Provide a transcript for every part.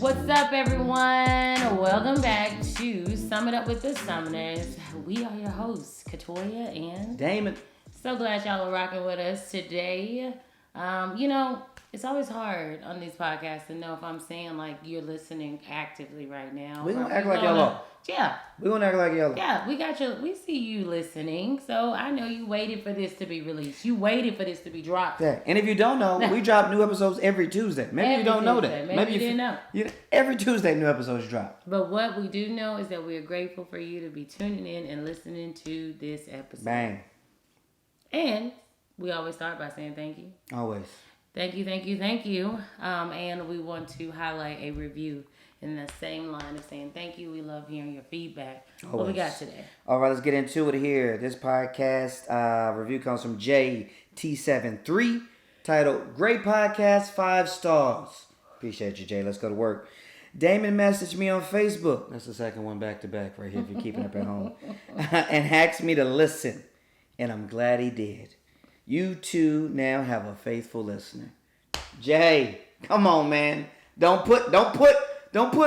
What's up, everyone? Welcome back to Sum It Up with the Summoners. We are your hosts, Katoya and Damon. So glad y'all are rocking with us today. It's always hard on these podcasts to know if I'm saying like you're listening actively right now. We're gonna act like y'all are. Yeah. We're gonna act like y'all are. Yeah, we got you. We see you listening. So I know you waited for this to be released. You waited for this to be dropped. Yeah. And if you don't know, we drop new episodes every Tuesday. Maybe you don't know that. Maybe you didn't know. Every Tuesday, new episodes drop. But what we do know is that we are grateful for you to be tuning in and listening to this episode. Bang. And we always start by saying thank you. Always. Thank you, thank you, thank you. And we want to highlight a review in the same line of saying thank you. We love hearing your feedback. Always. What we got today? All right, let's get into it here. This podcast review comes from JT73, titled Great Podcast, 5 Stars. Appreciate you, Jay. Let's go to work. Damon messaged me on Facebook. That's the second one back to back right here if you're keeping up at home. And asked me to listen. And I'm glad he did. You two now have a faithful listener. Jay, come on, man. Don't put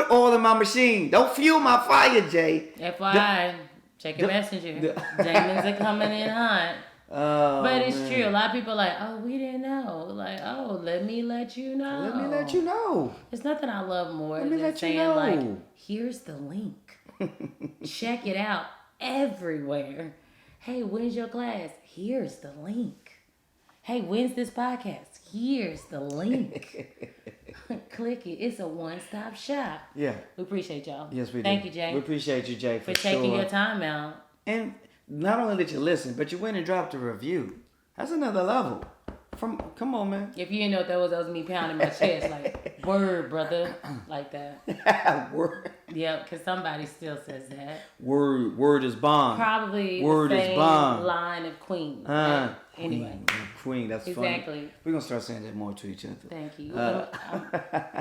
oil in my machine. Don't fuel my fire, Jay. FYI, check your messenger. Damon's are coming in hot. Oh, but it's man. true. A lot of people are like, oh, we didn't know. Like, oh, let me let you know. Let me let you know. There's nothing I love more Let me than let you saying, know. like, here's the link. Check it out everywhere. Hey, when's your class? Here's the link. Hey, when's this podcast? Here's the link. Click it. It's a one-stop shop. Yeah. We appreciate y'all. Yes, we do. Thank you, Jay. We appreciate you, Jay, for taking sure. your time out. And not only did you listen, but you went and dropped a review. That's another level. Come on, man. If you didn't know what that was me pounding my chest like, word, brother, like that. Word. Yeah, because somebody still says that. Word is bond. Probably word the same is bond. line of queen. Right? Anyway. Queen, that's funny. Exactly. We're going to start saying that more to each other. Thank you.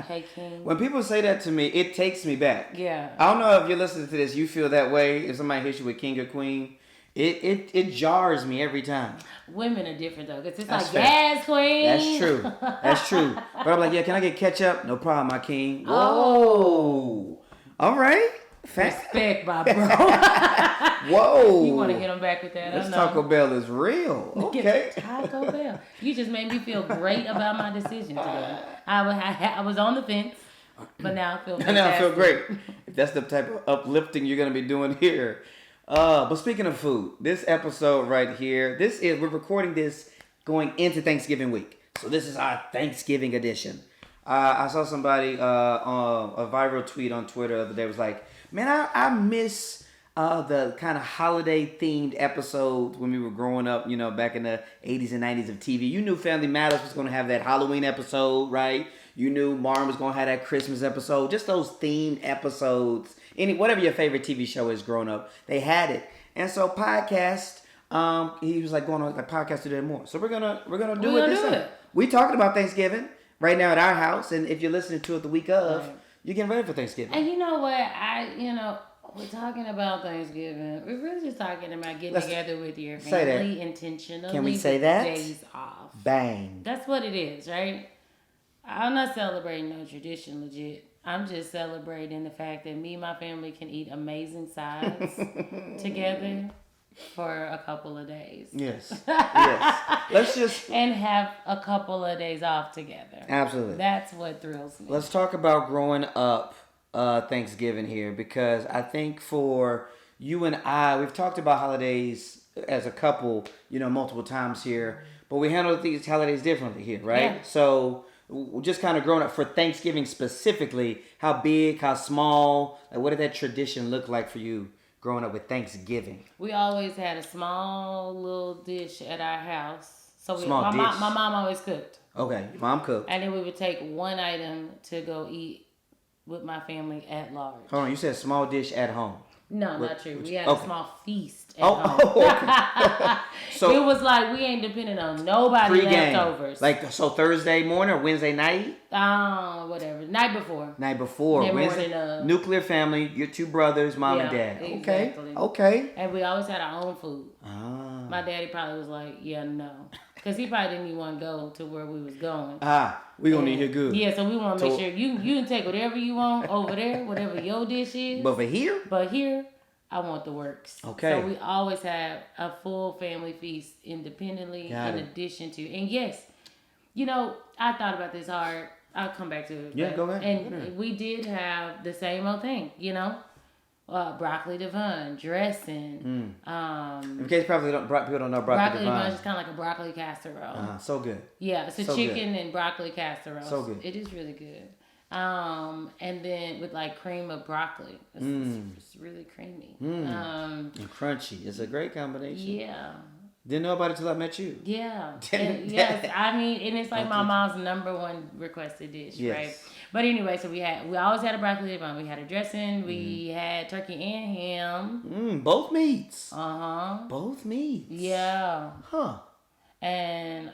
Hey, King. When people say that to me, it takes me back. Yeah. I don't know if you're listening to this, you feel that way. If somebody hits you with king or queen, it jars me every time. Women are different, though, because it's That's like, fair. yes, queen. That's true. That's true. But I'm like, yeah, can I get ketchup? No problem, my king. Whoa. Oh. All right. Respect, my bro. Whoa. You want to hit him back with that? This Taco Bell is real. Okay. Taco Bell. You just made me feel great about my decision today. I was on the fence, but now I feel fantastic. Now I feel great. If that's the type of uplifting you're going to be doing here. But speaking of food, this episode right here, we're recording this going into Thanksgiving week. So this is our Thanksgiving edition. I saw somebody on a viral tweet on Twitter the other day was like, man, I miss the kind of holiday themed episodes when we were growing up, back in the 80s and 90s of TV. You knew Family Matters was going to have that Halloween episode, right? You knew Martin was going to have that Christmas episode. Just those themed episodes. Whatever your favorite TV show is growing up, they had it. And so podcast, he was like going on like podcast to do more. So we're gonna do it this time. We talking about Thanksgiving right now at our house, and if you're listening to it the week of, right, you're getting ready for Thanksgiving. And you know what? We're talking about Thanksgiving. We're really just talking about getting together with your family intentionally. Can we say that? Days off. Bang. That's what it is, right? I'm not celebrating no tradition, legit. I'm just celebrating the fact that me and my family can eat amazing sides together for a couple of days. Yes. Yes. Let's just... And have a couple of days off together. Absolutely. That's what thrills me. Let's talk about growing up Thanksgiving here, because I think for you and I, we've talked about holidays as a couple, multiple times here, but we handle these holidays differently here, right? Yeah. So... just kind of growing up for Thanksgiving specifically, how big, how small, like what did that tradition look like for you growing up with Thanksgiving? We always had a small little dish at our house. So my mom always cooked. Okay, mom cooked. And then we would take one item to go eat with my family at large. Hold on, you said small dish at home. No, not true. We had a small feast at home. Okay. So it was like we ain't depending on nobody leftovers. Like, so Thursday morning or Wednesday night? Whatever. Night before. Wednesday, nuclear family, your two brothers, mom and dad. Exactly. Okay. And we always had our own food. Ah. My daddy probably was like, yeah, no. Because he probably didn't even want to go to where we was going. We gonna need here good. Yeah, so we want to make sure you can take whatever you want over there, whatever your dish is. But here, I want the works. Okay. So we always have a full family feast independently addition to. And yes, I thought about this hard. I'll come back to it. Yeah, go ahead. And we did have the same old thing, broccoli divine, dressing. In case people don't know broccoli divine. Is kind of like a broccoli casserole. So good. Yeah, it's a chicken and broccoli casserole. So good. It is really good. And then with like cream of broccoli. It's really creamy. And crunchy. It's a great combination. Yeah. Didn't know about it till I met you. Yeah. Yes, and it's like my mom's number one requested dish, right? But anyway, so we always had a broccoli divine. We had a dressing. We had turkey and ham. Both meats. Both meats. Yeah. Huh. And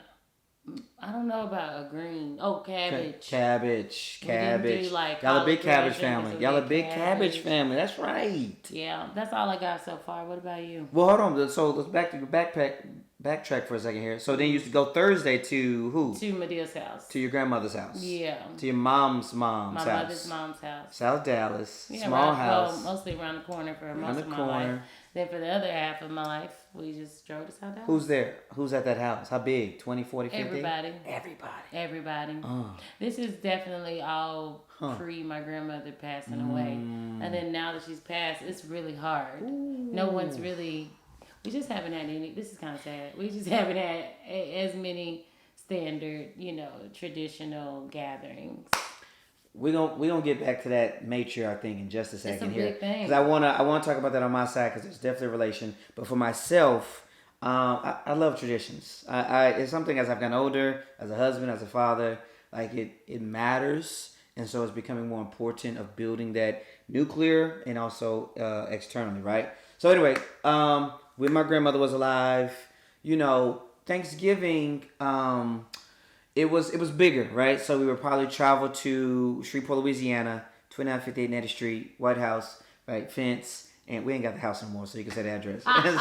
I don't know about a green. Oh, cabbage. Cabbage. Do like Y'all a big cabbage family. Y'all a big cabbage family. That's right. Yeah, that's all I got so far. What about you? Well, hold on. So let's backtrack for a second here. So then you used to go Thursday to who? To Medea's house. To your grandmother's house. Yeah. To your mom's house. My mother's mom's house. South Dallas. Yeah, small house. Well, mostly around the corner for most of my life. Then for the other half of my life, we just drove to South Dallas. Who's there? Who's at that house? How big? 20, 40, 50? Everybody. This is definitely all pre my grandmother passing away. And then now that she's passed, it's really hard. No one's really... We just haven't had any... This is kind of sad. We just haven't had as many standard, traditional gatherings. We're gonna get back to that matriarch thing in just a second here. It's a big thing. Because I wanna talk about that on my side because there's definitely a relation. But for myself, I love traditions. It's something as I've gotten older, as a husband, as a father, like it matters, and so it's becoming more important of building that nuclear and also externally, right? So anyway, when my grandmother was alive, Thanksgiving. It was bigger, right? So we would probably travel to Shreveport, Louisiana, 2958 Nettie Street, White House, right? Fence. And we ain't got the house anymore, so you can say the address. And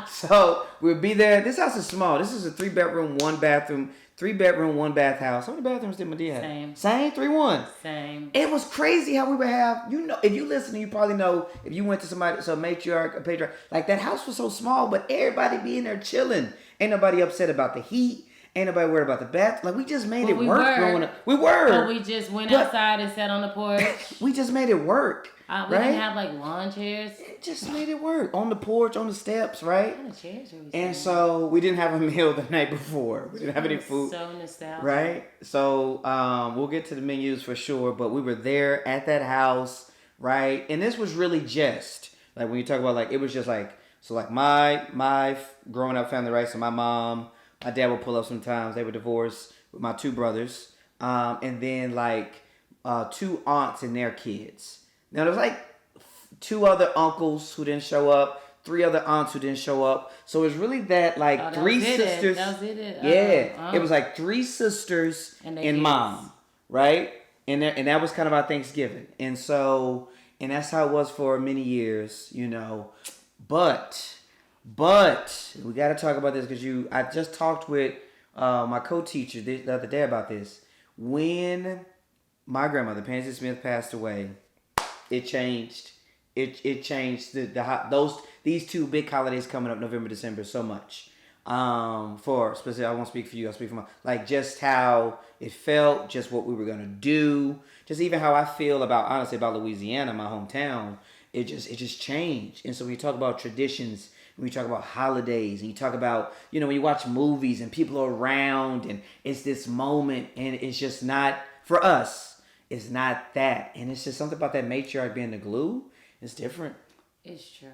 so we'd be there. This house is small. This is a 3-bedroom, 1-bathroom, 3-bedroom, 1-bath house. How many bathrooms did Medea have? Same? 3-1? Same. It was crazy how we would have, if you listen, you probably know, if you went to some matriarch, a patriarch, like that house was so small, but everybody be in there chilling. Ain't nobody upset about the heat. Ain't nobody worried about the bath. Like, we just made it work growing up. We were. But we just went outside and sat on the porch. We just made it work. We didn't have, like, lawn chairs. It just made it work. On the porch, on the steps, right? What kind of chairs are we And so, we didn't have a meal the night before. We didn't have any food. So nostalgic. Right? So, we'll get to the menus for sure. But we were there at that house, right? And this was really just, like, when you talk about, like, it was just, like, so, like, my growing up family, right? So, my mom... My dad would pull up sometimes. They were divorced with my 2 brothers. And then, 2 aunts and their kids. Now, there was, 2 other uncles who didn't show up. 3 other aunts who didn't show up. So, it was really that, 3 sisters. That was it. Yeah. It was, 3 sisters and mom. Right? And that was kind of our Thanksgiving. And so, and that's how it was for many years, But we got to talk about this because I just talked with my co-teacher the other day about this. When my grandmother, Pansy Smith, passed away, it changed. It changed these 2 big holidays coming up, November, December, so much. For specific, I won't speak for you. I'll speak for just how it felt, just what we were gonna do, just even how I feel about Louisiana, my hometown. It just changed. And so when you talk about traditions. When you talk about holidays and you talk about, when you watch movies and people are around and it's this moment and it's just not, for us, it's not that. And it's just something about that matriarch being the glue. It's different. It's true.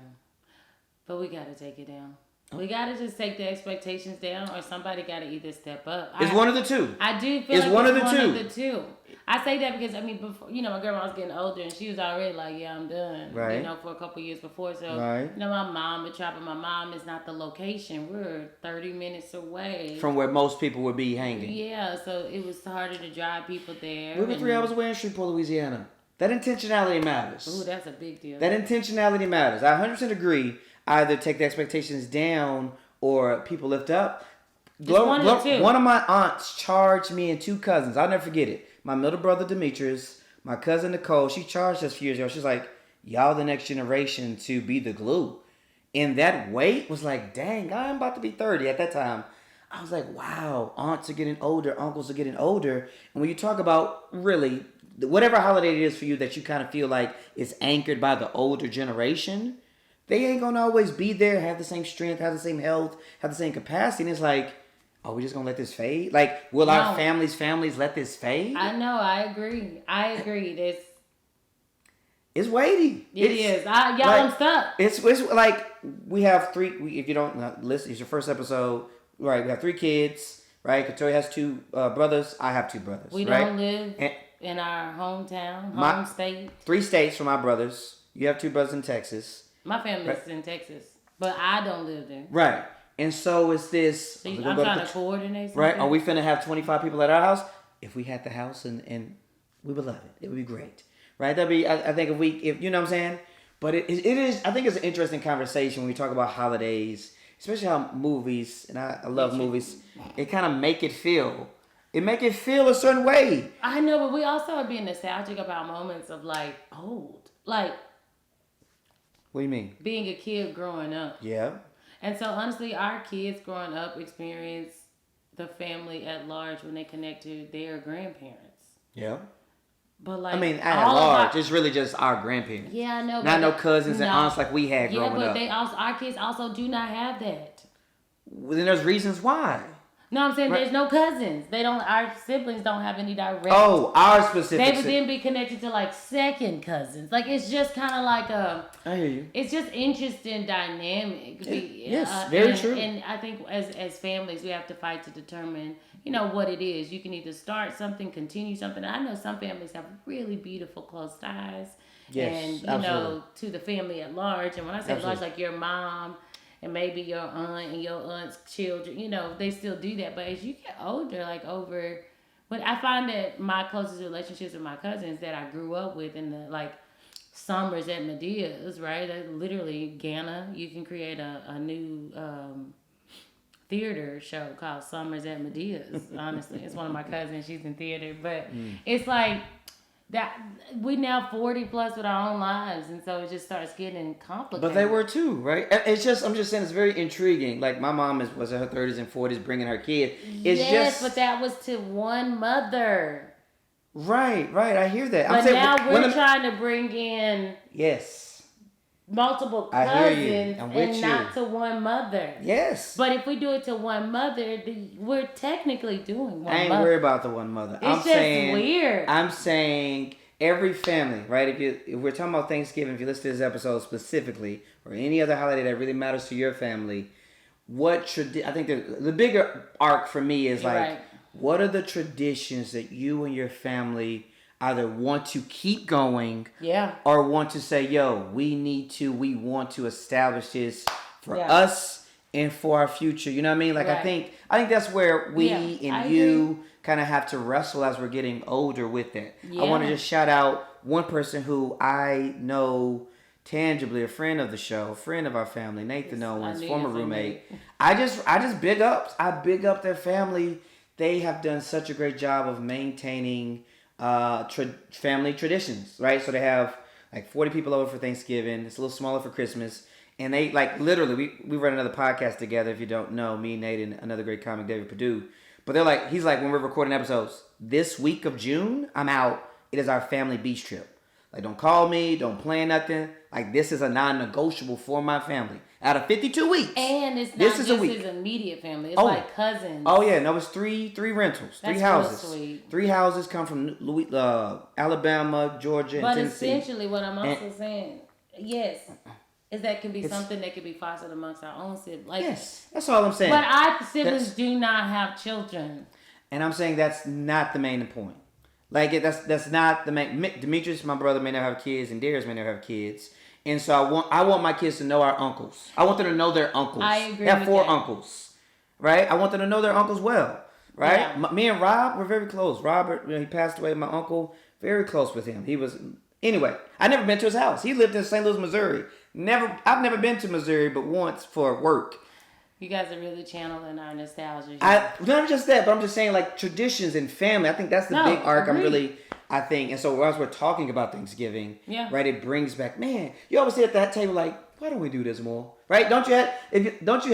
But we got to take it down. We got to just take the expectations down or somebody got to either step up. It's one of the two. I do feel it's like one it's of the two. I say that because, before, my grandma was getting older and she was already like, yeah, I'm done. Right. For a couple of years before. So, right. My mom would try, but my mom is not the location. We're 30 minutes away. From where most people would be hanging. Yeah, so it was harder to drive people there. We were 3 hours away in Shreveport, Louisiana. That intentionality matters. Ooh, that's a big deal. That intentionality matters. I 100% agree. Either take the expectations down or people lift up. one of the two. One of my aunts charged me and two cousins. I'll never forget it. My middle brother Demetrius, my cousin Nicole. She charged us a few years ago. She's like, y'all the next generation to be the glue. And that weight was like, dang, I'm about to be 30 at that time. I was like, wow, aunts are getting older, uncles are getting older. And when you talk about really, whatever holiday it is for you that you kind of feel like is anchored by the older generation, they ain't going to always be there, have the same strength, have the same health, have the same capacity. And it's like, are we just going to let this fade? Like, will our families let this fade? I know, I agree. It's weighty. I'm stuck. It's like we have three. If you don't listen, it's your first episode, right? We have 3 kids, right? Katori has 2 brothers. I have 2 brothers. We right? don't live in our home state. 3 states for my brothers. You have 2 brothers in Texas. My family's in Texas, but I don't live there. Right, and so it's this. So I'm trying to coordinate something. Right? Are we finna have 25 people at our house? If we had the house and we would love it. It would be great. Right, that'd be. I think if you know what I'm saying, but it is. I think it's an interesting conversation when we talk about holidays, especially how movies, and I love movies. It kind of make it feel a certain way. I know, but we also are being nostalgic about moments of like old, like. What do you mean? Being a kid growing up. Yeah. And so honestly, our kids growing up experience the family at large when they connect to their grandparents. Yeah. But like, I mean, at large, it's really just our grandparents. Yeah, I know. Not no cousins and aunts like we had growing up. Yeah, but our kids also do not have that. Well, then there's reasons why. No, I'm saying there's no cousins. Our siblings don't have any direct. Oh, our specific. They would then be connected to like second cousins. Like it's just kind of like I hear you. It's just interesting dynamic. Yes, very true. And I think as families, we have to fight to determine, what it is. You can either start something, continue something. I know some families have really beautiful close ties. Yes, and absolutely. To the family at large. And when I say large, like your mom. And maybe your aunt and your aunt's children, they still do that. But as you get older, but I find that my closest relationships with my cousins that I grew up with in the summers at Medea's, right? Literally, Ghana, you can create a new theater show called Summers at Medea's. Honestly, it's one of my cousins. She's in theater, but it's like. That we now 40 plus with our own lives, and so it just starts getting complicated. But they were too, right? I'm just saying it's very intriguing. Like my mom was in her 30s and 40s bringing her kid. But that was to one mother. Right. I hear that. But now we're trying to bring in multiple cousins and not to one mother. Yes. But if we do it to one mother, we're technically doing one mother. I ain't worried about the one mother. It's weird. I'm saying every family, right? If we're talking about Thanksgiving, if you listen to this episode specifically, or any other holiday that really matters to your family, I think the bigger arc for me is what are the traditions that you and your family either want to keep going, or want to say, we want to establish this for us and for our future. You know what I mean? I think that's where we and you kind of have to wrestle as we're getting older with that. I want to just shout out one person who I know tangibly, a friend of the show, a friend of our family, Nathan Owens, former roommate. I big up their family. They have done such a great job of maintaining family traditions, right? So they have 40 people over for Thanksgiving. It's a little smaller for Christmas. And they literally, we run another podcast together. If you don't know, me, Nate, and another great comic, David Perdue. But he's when we're recording episodes, this week of June, I'm out. It is our family beach trip. Don't call me, don't plan nothing. This is a non-negotiable for my family. Out of 52 weeks. And it's not just his immediate family. It's cousins. Oh, yeah. No, it's three rentals. That's 3 houses. Real sweet. 3 houses come from Alabama, Georgia, and Tennessee. But essentially what I'm also saying, is that can be something that can be fostered amongst our own siblings. Yes. That's all I'm saying. But our siblings do not have children. And I'm saying that's not the main point. That's not the main. Demetrius, my brother, may not have kids, and Darius may not have kids. And so I want my kids to know our uncles. I want them to know their uncles. I agree. They have 4 uncles, right? I want them to know their uncles well, right? Yeah. Me and Rob were very close. Robert, when he passed away, my uncle, very close with him. Anyway, I never been to his house. He lived in St. Louis, Missouri. I've never been to Missouri but once for work. You guys are really channeling our nostalgia here. Not just that, but I'm just saying like traditions and family. I think that's the big arc. I think, and so as we're talking about Thanksgiving, right, it brings back, man, you always sit at that table like, why don't we do this more, right? Don't you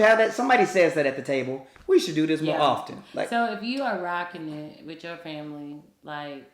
have that? Somebody says that at the table. We should do this more often. Like, so if you are rocking it with your family, like,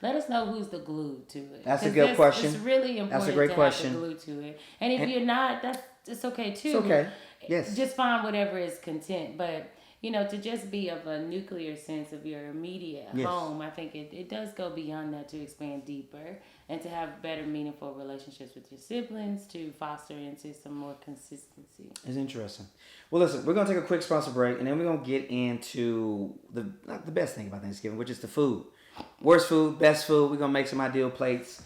let us know who's the glue to it. That's a good question. It's really important. That's a great question. Have the glue to it, and if you're not, it's okay too. It's okay. Yes. Just find whatever is content, but. To just be of a nuclear sense of your immediate home, I think it does go beyond that to expand deeper and to have better, meaningful relationships with your siblings, to foster into some more consistency. It's interesting. Well, listen, we're going to take a quick sponsor break, and then we're going to get into the best thing about Thanksgiving, which is the food. Worst food, best food. We're going to make some ideal plates.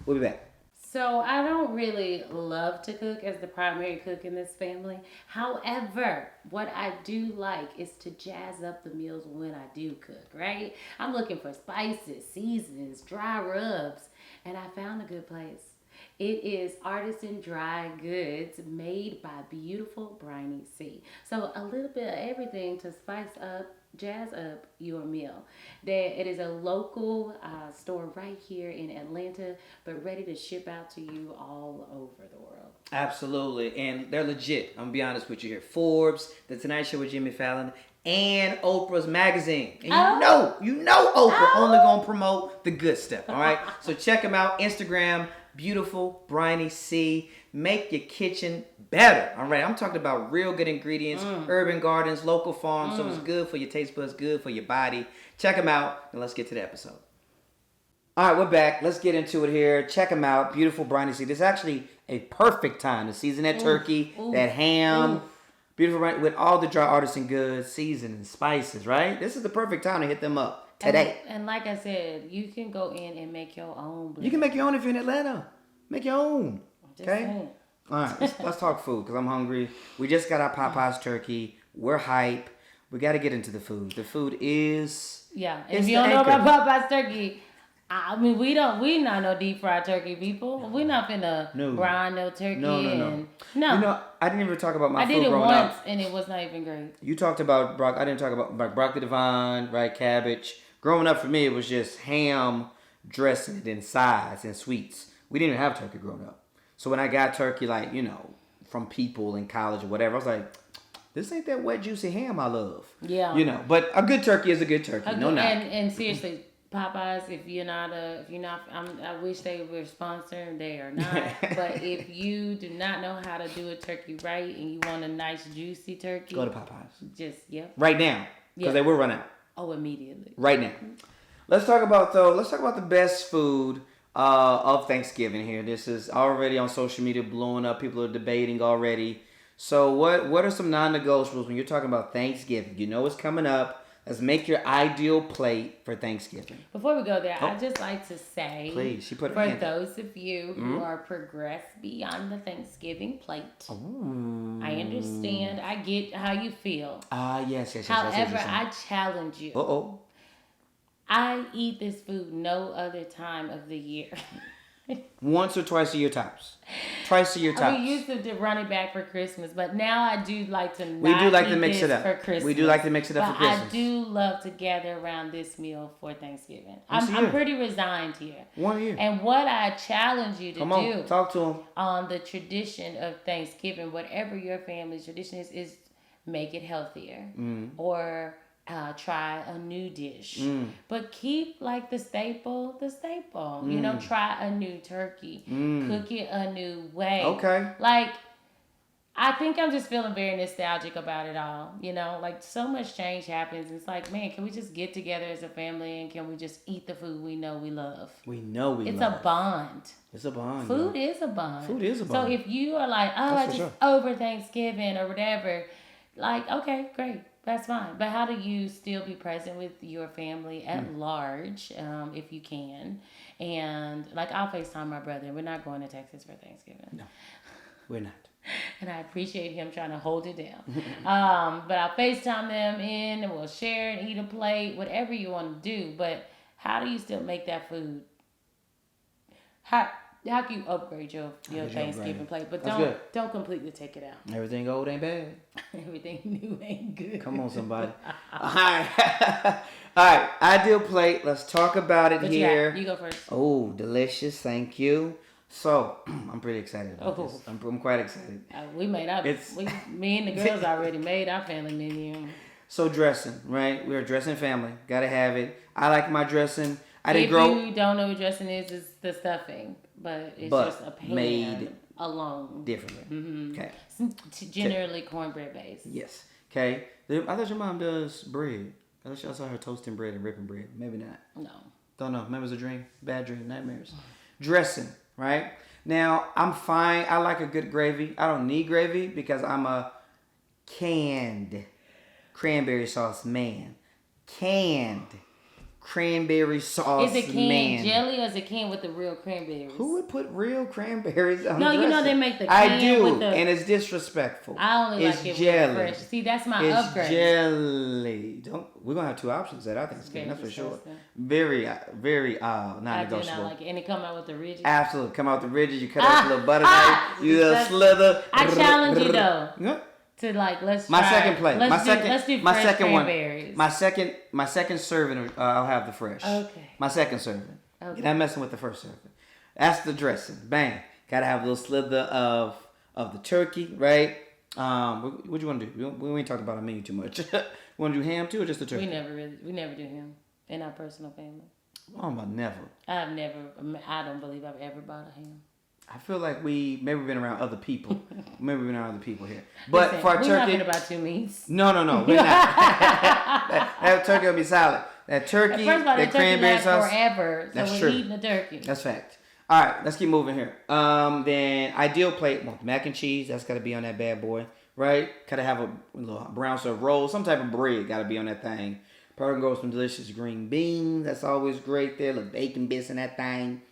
We'll be back. So I don't really love to cook as the primary cook in this family. However, what I do like is to jazz up the meals when I do cook, right? I'm looking for spices, seasonings, dry rubs, and I found a good place. It is Artisan Dry Goods made by beautiful Briny C. So a little bit of everything to spice up, jazz up your meal. It is a local store right here in Atlanta, but ready to ship out to you all over the world. Absolutely, and they're legit. I'm gonna be honest with you here. Forbes, The Tonight Show with Jimmy Fallon, and Oprah's magazine. And you know Oprah only gonna promote the good stuff. All right, so check them out. Instagram, beautiful Briny C. Make your kitchen better. All right, I'm talking about real good ingredients, urban gardens, local farms. So it's good for your taste buds, good for your body. Check them out, and let's get to the episode. All right, we're back. Let's get into it here. Check them out, beautiful Briny C. This is actually a perfect time to season that turkey, that ham. Beautiful, right? With all the dry artisan goods, seasonings, spices, right? This is the perfect time to hit them up today. And like I said, you can go in and make your own blend. You can make your own if you're in Atlanta. Make your own. Okay? Saying. All right, let's talk food because I'm hungry. We just got our Popeyes turkey. We're hype. We got to get into the food. The food is... Yeah, if you don't know about Popeyes turkey... I mean, we not no deep fried turkey people. We're not finna brine no turkey. No. I didn't even talk about my food growing up. I did it once, and it was not even great. You talked about I didn't talk about broccoli divine, right? Cabbage. Growing up for me, it was just ham, dressing, and sides and sweets. We didn't even have turkey growing up. So when I got turkey, like, from people in college or whatever, I was like, this ain't that wet, juicy ham I love. Yeah. But a good turkey is a good turkey. No knock. And seriously, Popeyes, I wish they were sponsored. They are not. But if you do not know how to do a turkey right and you want a nice juicy turkey, go to Popeyes. Right now, because they will run out. Oh, immediately. Right now. Let's talk about the best food of Thanksgiving here. This is already on social media blowing up. People are debating already. So what are some non-negotiables when you're talking about Thanksgiving? You know it's coming up. Let's make your ideal plate for Thanksgiving. Before we go there, I'd just like to say, please, for those of you who are progressed beyond the Thanksgiving plate, I understand. I get how you feel. Yes. However, I challenge you. Uh-oh. I eat this food no other time of the year. Once or twice a year tops. Twice a year tops. We used to run it back for Christmas, but now I do like to mix it up for Christmas. We do like to mix it up for Christmas. I do love to gather around this meal for Thanksgiving. I'm pretty resigned here. 1 year. And what I challenge you to do, talk to them. On the tradition of Thanksgiving, whatever your family's tradition is make it healthier. Or try a new dish, but keep like the staple. Try a new turkey, cook it a new way. Okay. Like, I think I'm just feeling very nostalgic about it all. Like, so much change happens. It's like, man, can we just get together as a family and can we just eat the food we know we love? It's a bond. It's a bond. Food is a bond. Food is a bond. So if you are like, over Thanksgiving or whatever, like, okay, great. That's fine. But how do you still be present with your family at large, if you can? And, like, I'll FaceTime my brother. We're not going to Texas for Thanksgiving. No, we're not. And I appreciate him trying to hold it down. But I'll FaceTime them in, and we'll share and eat a plate, whatever you want to do. But how do you still make that food? how can you upgrade your Thanksgiving plate? But don't completely take it out. Everything old ain't bad. Everything new ain't good. Come on, somebody. All right. All right. Ideal plate. Let's talk about it here. You go first. Oh, delicious. Thank you. So, I'm pretty excited about this. I'm quite excited. Me and the girls already made our family menu. So, dressing, right? We're a dressing family. Gotta have it. I like my dressing. If you don't know what dressing is, it's the stuffing. But it's just a pan made alone. Differently. Mm-hmm. Okay. It's generally cornbread based. Yes. Okay. I thought your mom does bread. I thought I saw her toasting bread and ripping bread. Maybe not. No. Don't know. Maybe it was a dream. Bad dream. Nightmares. Dressing, right? Now, I'm fine. I like a good gravy. I don't need gravy because I'm a canned cranberry sauce man. Canned cranberry sauce man. Is it canned jelly or is it canned with the real cranberries? Who would put real cranberries on No, dressing? you know they make the can I do, with the... and it's disrespectful. I only like it jelly. With fresh. See, that's my upgrade. It's jelly. We're going to have two options that I think is good. That's for sure. Very, very non-negotiable. I do not like it. And it come out with the ridges. Absolutely. Come out with the ridges. You cut out a little butter knife. You little slither. I challenge you, though. To let's try. My second plate. Let's do my fresh second cranberries. one. My second serving. I'll have the fresh. Okay. My second serving. Okay. You're not messing with the first serving. That's the dressing. Bang. Gotta have a little slither of the turkey, right? What do you want to do? We ain't talking about a menu too much. Want to do ham too, or just the turkey? We never do ham in our personal family. Oh, but never. I don't believe I've ever bought a ham. I feel like we've been around other people. Maybe we've been around other people here. But listen, for our turkey... We're not about two meats. No. We're not. that turkey will be solid. That turkey, first of all, that cranberry sauce... forever. That's we're true. eating the turkey. That's fact. All right, let's keep moving here. Then ideal plate, mac and cheese. That's got to be on that bad boy, right? Gotta have a little brown surf roll. Some type of bread got to be on that thing. Probably go with some delicious green beans. That's always great there. Little bacon bits in that thing.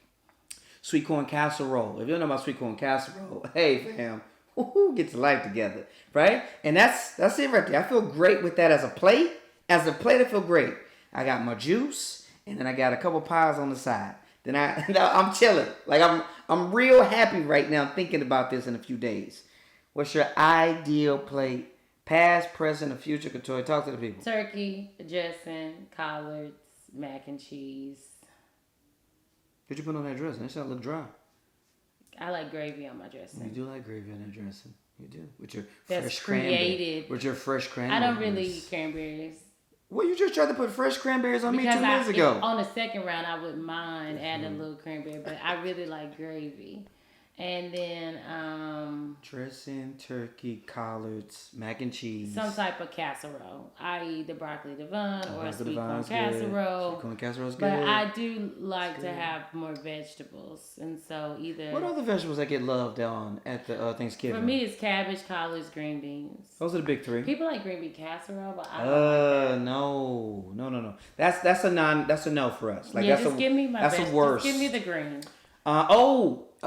Sweet corn casserole. If you don't know about sweet corn casserole, hey fam, get your life together, right? And that's it right there. I feel great with that as a plate. As a plate, I feel great. I got my juice, and then I got a couple pies on the side. Then I'm chilling. Like I'm real happy right now thinking about this in a few days. What's your ideal plate? Past, present, or future? Couture. Talk to the people. Turkey, dressing, collards, mac and cheese. What'd you put on that dressing? That sound look dry. I like gravy on my dressing. You do like gravy on that dressing. You do. With your That's fresh created. Cranberry. With your fresh cranberries. I don't really eat cranberries. Well, you just tried to put fresh cranberries on me 2 minutes ago. On the second round, I wouldn't mind adding a little cranberry, but I really like gravy. And then dressing, turkey, collards, mac and cheese. Some type of casserole, i.e. the broccoli divine or a sweet corn casserole. Sweet corn casserole is good. But I do like to have more vegetables, and so either. What other vegetables that get loved on at the Thanksgiving? For me, it's cabbage, collards, green beans. Those are the big three. People like green bean casserole, but I don't like that. No. That's a no for us. Like yeah, just give me my vegetables. That's a worst. Just give me the green.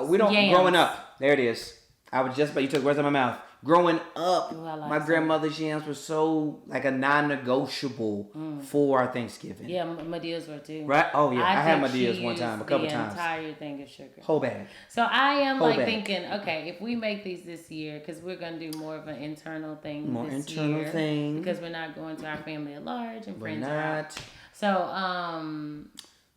We don't. Yams. Growing up, there it is. I was just, but you took words out of my mouth. Growing up, my grandmother's yams were so like a non-negotiable for our Thanksgiving. Yeah, Medea's were too. Right? Oh yeah, I had Medea's one time, a couple times. The entire thing of sugar. Whole bag. So I am thinking, okay, if we make these this year, because we're gonna do more of an internal thing. Because we're not going to our family at large and friends are out. So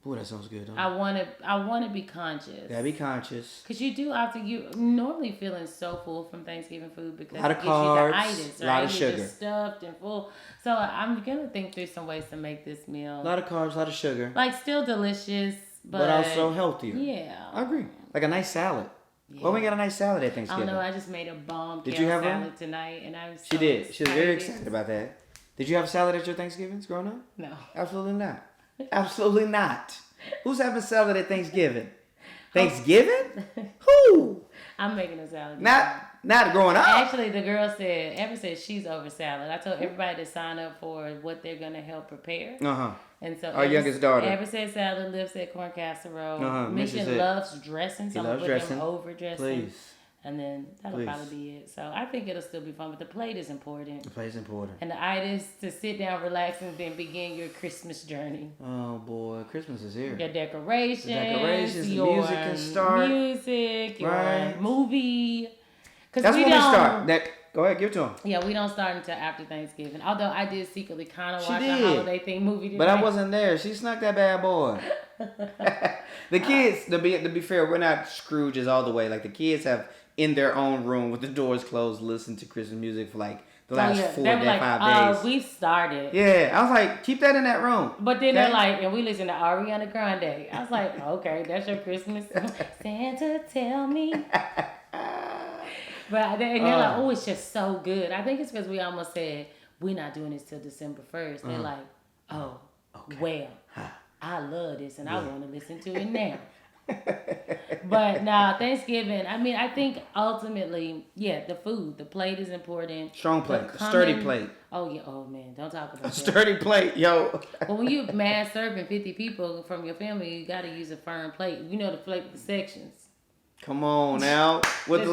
Ooh, that sounds good. Huh? I want to be conscious. Gotta be conscious. Cause you do you normally feeling so full from Thanksgiving food because a lot of it gives carbs, you the itis, right? A lot of You're sugar, just stuffed and full. So I'm gonna think through some ways to make this meal. A lot of carbs, a lot of sugar. Like still delicious, but also healthier. Yeah, I agree. Like a nice salad. Yeah. Well, we got a nice salad at Thanksgiving. I don't know. I just made a bomb kale salad tonight, and I was. She did. She was very excited about that. Did you have salad at your Thanksgivings growing up? No. Absolutely not. Absolutely not. Who's having salad at Thanksgiving? Thanksgiving? Who? I'm making a salad. Not growing up. Actually, the girl Amber said she's over salad. I told everybody to sign up for what they're gonna help prepare. And so our youngest daughter. Amber said salad, Liv said corn casserole. Mission loves dressing, so I'm gonna put him over dressing. Please. And then that'll Please. probably be it. So I think it'll still be fun. But the plate is important. The plate's important. And the item is to sit down, relax, and then begin your Christmas journey. Oh boy, Christmas is here. Your decorations. The your music can start. Music, your Right. movie. That's when we start. Go ahead, give it to him. Yeah, we don't start until after Thanksgiving. Although I did secretly kind of watch a did. holiday theme movie today. But I wasn't there. She snuck that bad boy. The kids, to be fair, we're not Scrooges all the way. Like the kids have in their own room with the doors closed, listened to Christmas music for like the last 5 days. We started. Yeah, I was like, keep that in that room. But then they're like, and we listen to Ariana Grande. I was like, okay, that's your Christmas. Santa, tell me. But they're like, oh, it's just so good. I think it's because we almost said, we're not doing this till December 1st. They're like, oh, okay. Well, I love this and I want to listen to it now. But now Thanksgiving, I mean, I think ultimately, the food, the plate is important. Strong plate, sturdy plate. Oh yeah, oh man, don't talk about that. Sturdy plate, yo. But when you mass serving 50 people from your family, you got to use a firm plate. You know the plate with the sections. Come on now, with the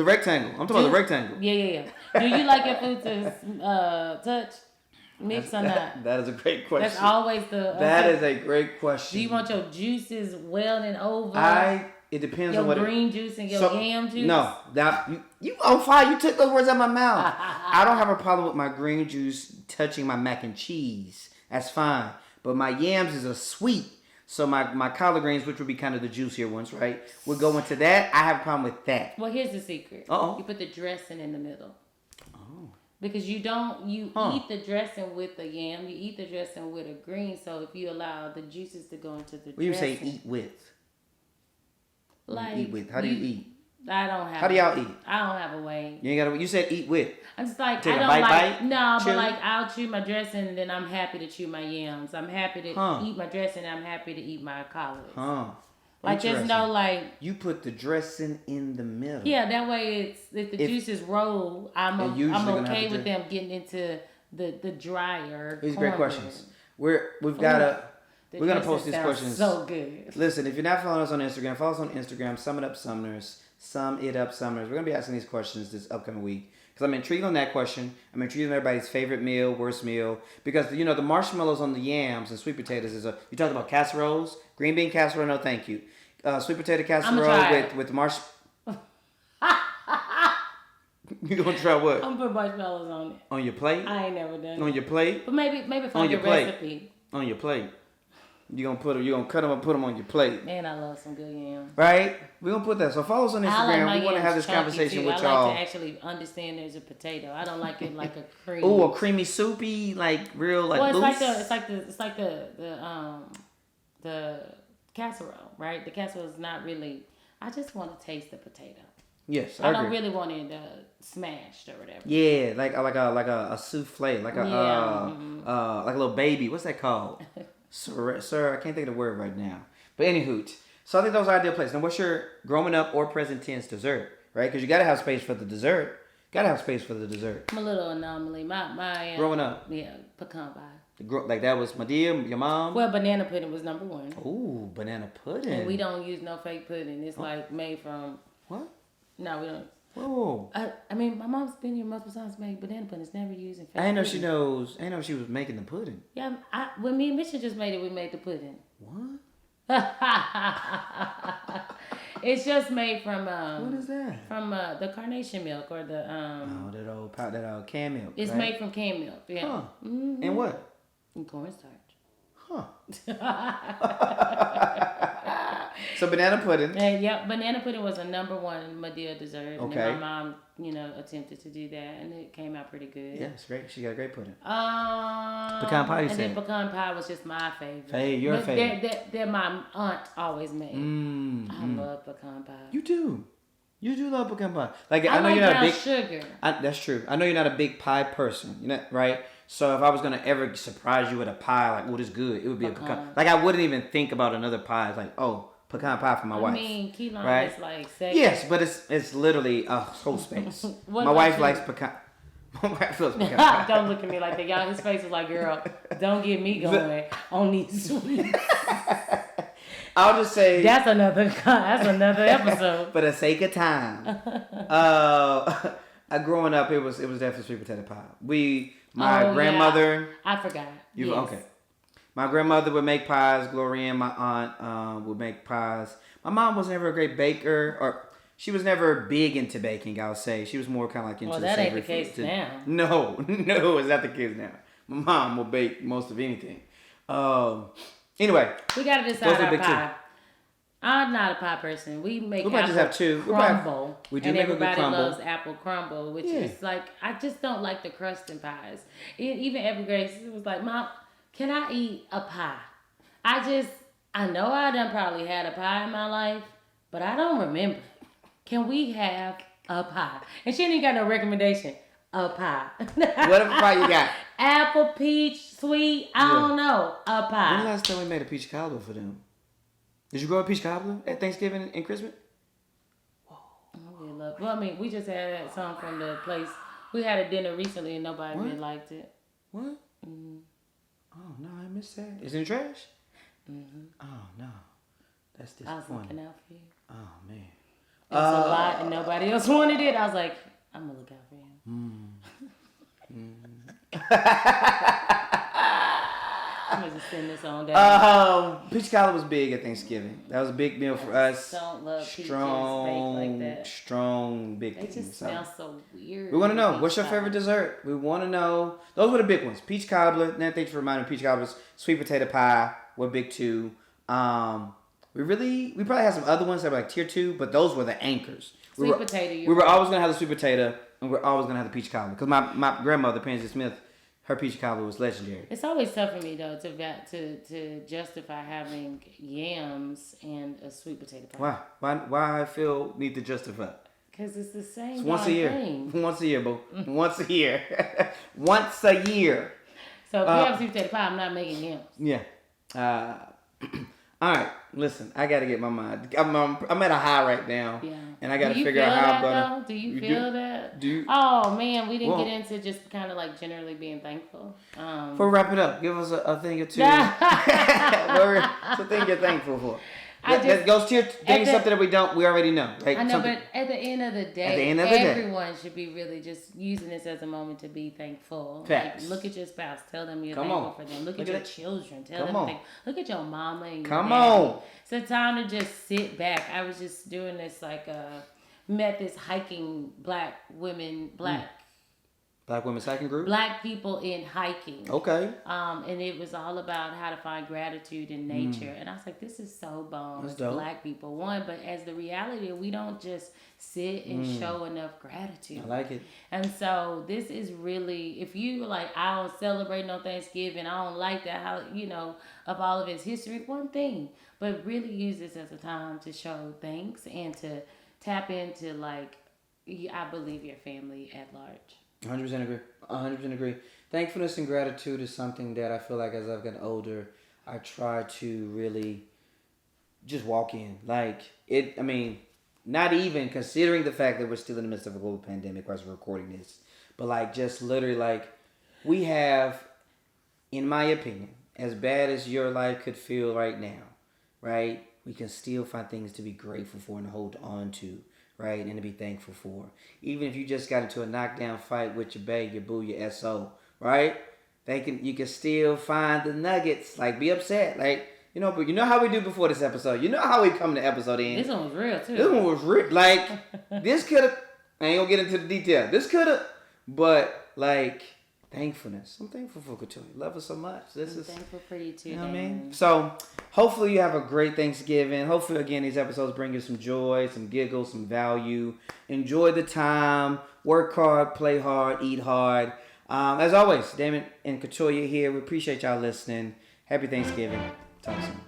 rectangle. I'm talking about the rectangle. Yeah. Do you like your food to touch? Mix or not? That is a great question. That's always That is a great question. Do you want your juices welding over? It depends your on what green juice and your yam juice? No, you on fire. You took those words out of my mouth. I don't have a problem with my green juice touching my mac and cheese. That's fine. But my yams is a sweet. So my collard greens, which would be kind of the juicier ones, right? We'll go into that. I have a problem with that. Well, here's the secret. You put the dressing in the middle. Because you eat the dressing with the yam, you eat the dressing with a green. So if you allow the juices to go into the dressing. What do you say eat with? Like eat with. How do you eat? I don't have. How do y'all eat? I don't have a way. You ain't got. You said eat with. I'm just like Take I don't a bite, like. bite, no, chew? but like I'll chew my dressing and then I'm happy to chew my yams. I'm happy to eat my dressing. And I'm happy to eat my collards. Like there's no like. You put the dressing in the middle. Yeah, that way if the juices roll, I'm okay with them getting into the dryer. These great questions. We're gonna post these questions. So good. Listen, if you're not following us on Instagram, follow us on Instagram. Sum It Up Sumners. We're gonna be asking these questions this upcoming week because I'm intrigued on that question. I'm intrigued on everybody's favorite meal, worst meal, because the marshmallows on the yams and sweet potatoes is you talk about casseroles, green bean casserole. No, thank you. Sweet potato casserole with You gonna try what? I'm putting marshmallows on it. On your plate? I ain't never done it. On your plate? But maybe find your recipe. On your plate. You gonna cut them and put them on your plate. Man, I love some good yams. Right? We're gonna put that. So follow us on Instagram. We want to have this conversation with y'all. I like to actually understand there's a potato. I don't like it like a cream. Oh, a creamy soupy, like real like. Well, loose. it's like the casserole, right? The casserole is not really. I just want to taste the potato. Yes, I don't really want it smashed or whatever. Yeah, like a souffle, like a little baby. What's that called? Sir, I can't think of the word right now. But anywho, so I think those are ideal places. Now, what's your growing up or present tense dessert, right? Because you got to have space for the dessert. I'm a little anomaly. My growing up. Yeah, pecan pie. Like that was Madea, your mom? Well, banana pudding was number one. Ooh, banana pudding. And we don't use no fake pudding. It's like made from... What? No, we don't. Whoa. I mean, my mom's been here multiple times making banana pudding. It's never using fake I didn't know pudding. I didn't know she was making the pudding. Yeah, when me and Misha just made it, we made the pudding. What? It's just made from what is that? From the carnation milk or the that old canned milk. It's right? made from canned milk. Yeah. Huh. Mm-hmm. And what? And cornstarch. Huh. So banana pudding. Yeah, banana pudding was a number one Madea dessert. Okay. And my mom, attempted to do that, and it came out pretty good. Yeah, it's great. She got a great pudding. Pecan pie, you and said. then pecan pie was just my favorite. Hey, your favorite. That my aunt always made. I love pecan pie. You do. You do love pecan pie. Like I know like you're not brown a big sugar. That's true. I know you're not a big pie person. You know, right? So if I was gonna ever surprise you with a pie, like, this good, it would be a pecan. Like I wouldn't even think about another pie. It's like, pecan pie for my wife. I mean, key lime right? is like second. Yes, but it's literally a whole space. My wife likes pecan. My wife loves pecan pie. Don't look at me like that, y'all. His face was like, girl, don't get me going on these sweets. I'll just say That's another episode. for the sake of time. Growing up, it was definitely sweet potato pie. My grandmother. Yeah. I forgot. Yes. Okay. My grandmother would make pies. Gloria and my aunt would make pies. My mom was never a great baker, or she was never big into baking. I'll say she was more kind of like into. Well, the that ain't savory the case food. now. No, it's not the case now. My mom will bake most of anything. Anyway, we gotta decide our pie. I'm not a pie person. We make apple just have two. crumble. We do and make everybody a good crumble. loves apple crumble, which is like, I just don't like the crust in pies. Even Every Grace was like, Mom, can I eat a pie? I know I done probably had a pie in my life, but I don't remember. Can we have a pie? And she ain't got no recommendation. A pie. Whatever pie you got. Apple, peach, sweet, I don't know. A pie. When the last time we made a peach cobbler for them? Did you grow a peach cobbler at Thanksgiving and Christmas? Whoa. Well, I mean, we just had that song from the place. We had a dinner recently and nobody really liked it. What? Mm-hmm. Oh, no, I missed that. Is it in trash? Mm-hmm. Oh, no. That's disappointing. I was looking out for you. Oh, man. It was a lot and nobody else wanted it. I was like, I'm going to look out for you. I'm going to send this on down. Peach cobbler was big at Thanksgiving. That was a big meal for us. Don't love peaches baked like that. Strong, big things. They just smell so weird. We want to know, what's your favorite dessert? We want to know. Those were the big ones. Peach cobbler. Now, thanks for reminding me. Peach cobblers. Sweet potato pie were big too. We probably had some other ones that were like tier 2, but those were the anchors. We were always going to have the sweet potato, and we're always going to have the peach cobbler. Because my grandmother, Pansy Smith, her peach cobbler was legendary. It's always tough for me, though, to justify having yams and a sweet potato pie. Why I feel need to justify? Because it's the same it's once a year. thing. Once a year, boo. Once a year. Once a year. So if you have sweet potato pie, I'm not making yams. Yeah. All right, listen. I gotta get my mind. I'm at a high right now, and I gotta figure out how I'm gonna. Do you feel that? Do you? Oh man, we didn't get into just kind of like generally being thankful. For wrap it up, give us a thing or two. It's a thing you're thankful for. That goes to something that we already know. Right? I know, but at the end of the day, everyone should be really just using this as a moment to be thankful. Facts. Like, look at your spouse, tell them you're thankful for them. Look at your children, tell them look at your mama and your dad. It's a time to just sit back. I was just doing this met this hiking black women's hiking group? Black people in hiking. Okay. And it was all about how to find gratitude in nature. And I was like, this is so bomb. That's dope. Black people. But as the reality, we don't just sit and show enough gratitude. I like it. And so this is really, if you like, I don't celebrate no Thanksgiving, I don't like that, how, of all of its history, one thing. But really use this as a time to show thanks and to tap into, like, I believe your family at large. 100% agree. 100% agree. Thankfulness and gratitude is something that I feel like as I've gotten older, I try to really just walk in. Not even considering the fact that we're still in the midst of a global pandemic as we're recording this, but just literally we have, in my opinion, as bad as your life could feel right now, right? We can still find things to be grateful for and hold on to. Right, and to be thankful for. Even if you just got into a knockdown fight with your bae, your boo, your SO, right? You can still find the nuggets. Be upset. But you know how we do before this episode. You know how we come to episode in. This one was real, too. This one was real. This could have, I ain't gonna get into the detail. This could have, but, thankfulness. I'm thankful for Couture. Love her so much. I'm thankful for you, too, you know what I mean? So, hopefully you have a great Thanksgiving. Hopefully, again, these episodes bring you some joy, some giggles, some value. Enjoy the time. Work hard, play hard, eat hard. As always, Damon and Couture here. We appreciate y'all listening. Happy Thanksgiving. Talk soon.